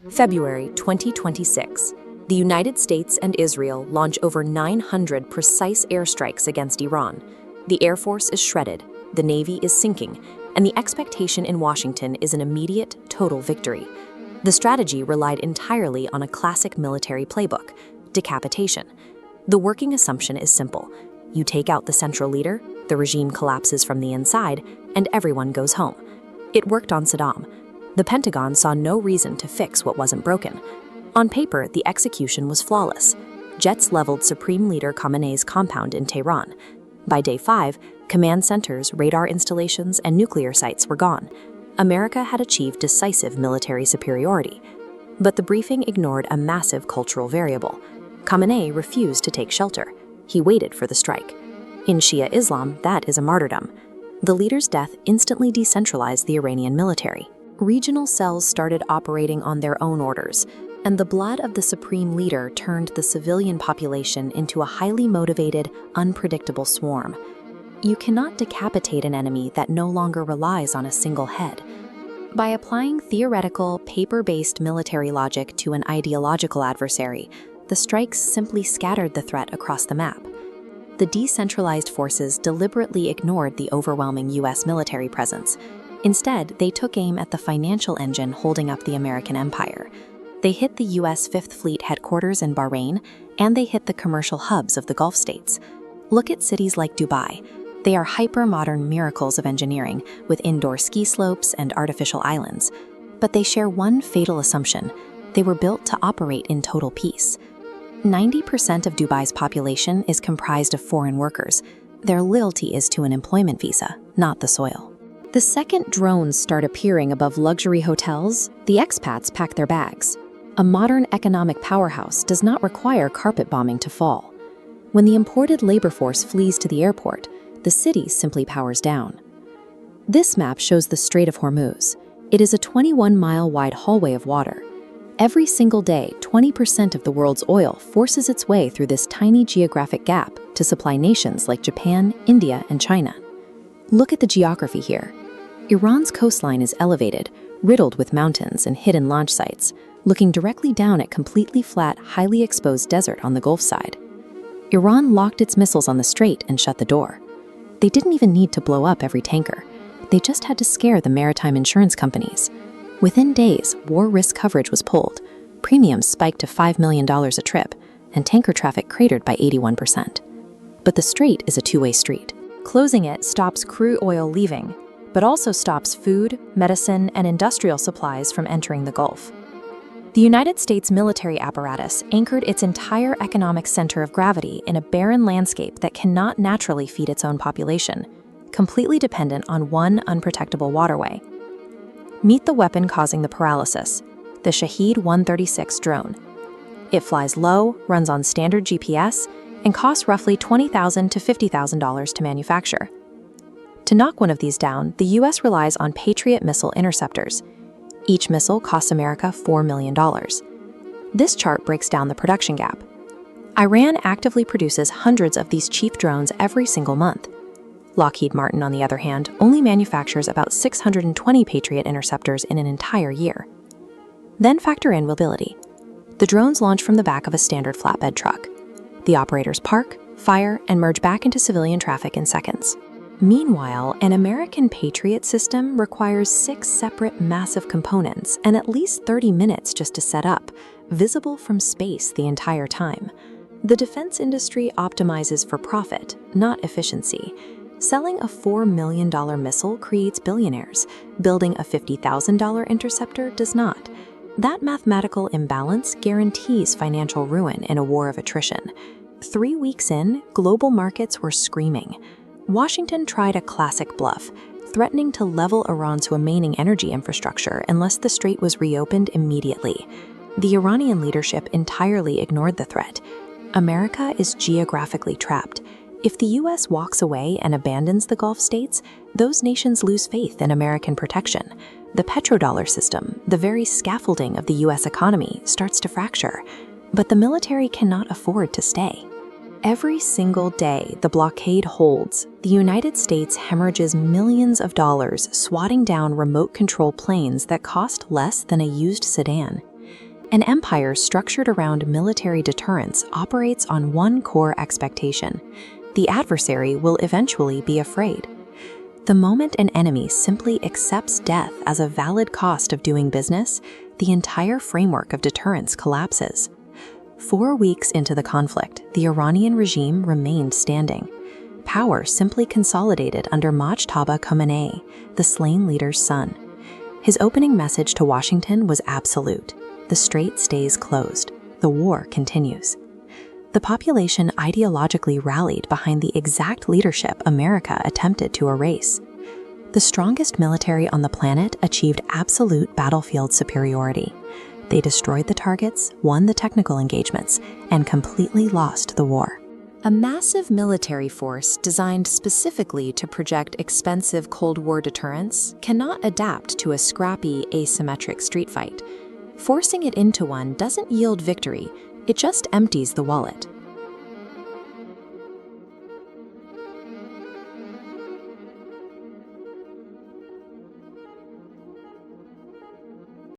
February 2026. The United States and Israel launch over 900 precise airstrikes against Iran. The Air Force is shredded, the Navy is sinking, and the expectation in Washington is an immediate, total victory. The strategy relied entirely on a classic military playbook: decapitation. The working assumption is simple. You take out the central leader, the regime collapses from the inside, and everyone goes home. It worked on Saddam. The Pentagon saw no reason to fix what wasn't broken. On paper, the execution was flawless. Jets leveled Supreme Leader Khamenei's compound in Tehran. By day 5, command centers, radar installations, and nuclear sites were gone. America had achieved decisive military superiority. But the briefing ignored a massive cultural variable. Khamenei refused to take shelter. He waited for the strike. In Shia Islam, that is a martyrdom. The leader's death instantly decentralized the Iranian military. Regional cells started operating on their own orders, and the blood of the supreme leader turned the civilian population into a highly motivated, unpredictable swarm. You cannot decapitate an enemy that no longer relies on a single head. By applying theoretical, paper-based military logic to an ideological adversary, the strikes simply scattered the threat across the map. The decentralized forces deliberately ignored the overwhelming U.S. military presence. Instead, they took aim at the financial engine holding up the American empire. They hit the U.S. Fifth Fleet headquarters in Bahrain, and they hit the commercial hubs of the Gulf states. Look at cities like Dubai. They are hyper-modern miracles of engineering, with indoor ski slopes and artificial islands. But they share one fatal assumption: they were built to operate in total peace. 90% of Dubai's population is comprised of foreign workers. Their loyalty is to an employment visa, not the soil. The second drones start appearing above luxury hotels, the expats pack their bags. A modern economic powerhouse does not require carpet bombing to fall. When the imported labor force flees to the airport, the city simply powers down. This map shows the Strait of Hormuz. It is a 21-mile-wide hallway of water. Every single day, 20% of the world's oil forces its way through this tiny geographic gap to supply nations like Japan, India, and China. Look at the geography here. Iran's coastline is elevated, riddled with mountains and hidden launch sites, looking directly down at completely flat, highly exposed desert on the Gulf side. Iran locked its missiles on the strait and shut the door. They didn't even need to blow up every tanker. They just had to scare the maritime insurance companies. Within days, war risk coverage was pulled, premiums spiked to $5 million a trip, and tanker traffic cratered by 81%. But the strait is a two-way street. Closing it stops crude oil leaving, but also stops food, medicine, and industrial supplies from entering the Gulf. The United States military apparatus anchored its entire economic center of gravity in a barren landscape that cannot naturally feed its own population, completely dependent on one unprotectable waterway. Meet the weapon causing the paralysis, the Shahed 136 drone. It flies low, runs on standard GPS, and costs roughly $20,000 to $50,000 to manufacture. To knock one of these down, the U.S. relies on Patriot missile interceptors. Each missile costs America $4 million. This chart breaks down the production gap. Iran actively produces hundreds of these cheap drones every single month. Lockheed Martin, on the other hand, only manufactures about 620 Patriot interceptors in an entire year. Then factor in mobility. The drones launch from the back of a standard flatbed truck. The operators park, fire, and merge back into civilian traffic in seconds. Meanwhile, an American Patriot system requires 6 separate massive components and at least 30 minutes just to set up, visible from space the entire time. The defense industry optimizes for profit, not efficiency. Selling a $4 million missile creates billionaires. Building a $50,000 interceptor does not. That mathematical imbalance guarantees financial ruin in a war of attrition. 3 weeks in, global markets were screaming. Washington tried a classic bluff, threatening to level Iran's remaining energy infrastructure unless the strait was reopened immediately. The Iranian leadership entirely ignored the threat. America is geographically trapped. If the U.S. walks away and abandons the Gulf states, those nations lose faith in American protection. The petrodollar system, the very scaffolding of the U.S. economy, starts to fracture. But the military cannot afford to stay. Every single day the blockade holds, the United States hemorrhages millions of dollars swatting down remote control planes that cost less than a used sedan. An empire structured around military deterrence operates on one core expectation: the adversary will eventually be afraid. The moment an enemy simply accepts death as a valid cost of doing business, the entire framework of deterrence collapses. 4 weeks into the conflict, the Iranian regime remained standing. Power simply consolidated under Mojtaba Khamenei, the slain leader's son. His opening message to Washington was absolute: the strait stays closed. The war continues. The population ideologically rallied behind the exact leadership America attempted to erase. The strongest military on the planet achieved absolute battlefield superiority. They destroyed the targets, won the technical engagements, and completely lost the war. A massive military force designed specifically to project expensive Cold War deterrence cannot adapt to a scrappy, asymmetric street fight. Forcing it into one doesn't yield victory, it just empties the wallet.